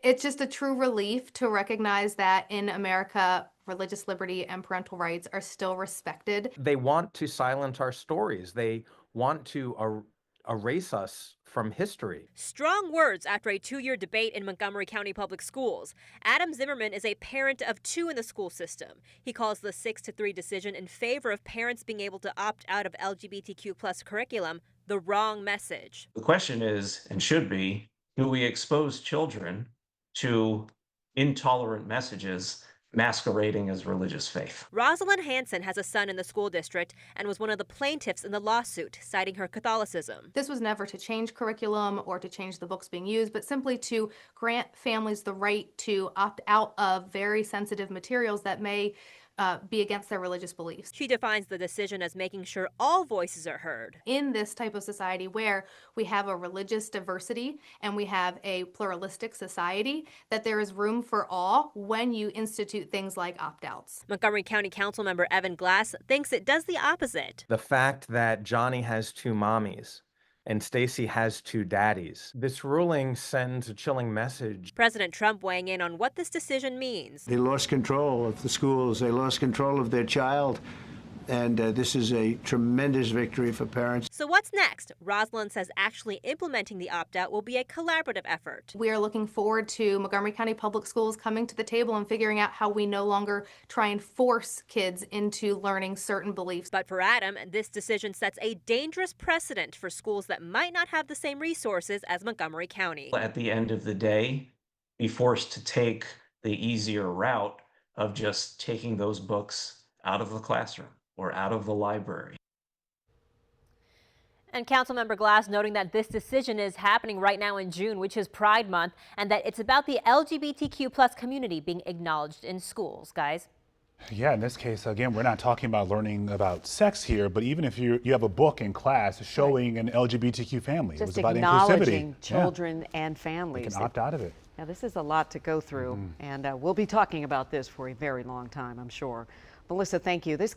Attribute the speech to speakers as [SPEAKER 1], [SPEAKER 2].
[SPEAKER 1] It's just a true relief to recognize that in America, religious liberty and parental rights are still respected.
[SPEAKER 2] They want to silence our stories. They want to erase us from history.
[SPEAKER 3] Strong words after a 2-year debate in Montgomery County Public Schools. Adam Zimmerman is a parent of 2 in the school system. He calls the 6-3 decision in favor of parents being able to opt out of LGBTQ plus curriculum the wrong message.
[SPEAKER 4] The question is, and should be, do we expose children to intolerant messages masquerading as religious faith?
[SPEAKER 3] Rosalind Hansen has a son in the school district and was one of the plaintiffs in the lawsuit, citing her Catholicism.
[SPEAKER 1] This was never to change curriculum or to change the books being used, but simply to grant families the right to opt out of very sensitive materials that may be against their religious beliefs.
[SPEAKER 3] She defines the decision as making sure all voices are heard.
[SPEAKER 1] In this type of society where we have a religious diversity and we have a pluralistic society, that there is room for all when you institute things like opt-outs.
[SPEAKER 3] Montgomery County Councilmember Evan Glass thinks it does the opposite.
[SPEAKER 2] The fact that Johnny has 2 mommies and Stacy has 2 daddies. This ruling sends a chilling message.
[SPEAKER 3] President Trump weighing in on what this decision means.
[SPEAKER 5] They lost control of the schools. They lost control of their child. And this is a tremendous victory for parents.
[SPEAKER 3] So what's next? Rosalind says actually implementing the opt-out will be a collaborative effort.
[SPEAKER 1] We are looking forward to Montgomery County Public Schools coming to the table and figuring out how we no longer try and force kids into learning certain beliefs.
[SPEAKER 3] But for Adam, this decision sets a dangerous precedent for schools that might not have the same resources as Montgomery County.
[SPEAKER 4] At the end of the day, be forced to take the easier route of just taking those books out of the classroom or out of the library.
[SPEAKER 3] And Councilmember Glass noting that this decision is happening right now in June, which is Pride Month, and that it's about the LGBTQ plus community being acknowledged in schools, guys.
[SPEAKER 6] Yeah, in this case, again, we're not talking about learning about sex here, but even if you have a book in class showing an LGBTQ family, it
[SPEAKER 7] Just
[SPEAKER 6] was about
[SPEAKER 7] acknowledging
[SPEAKER 6] inclusivity.
[SPEAKER 7] children and families.
[SPEAKER 6] You can opt out of it.
[SPEAKER 7] Now, this is a lot to go through, and we'll be talking about this for a very long time, I'm sure. Melissa, thank you. This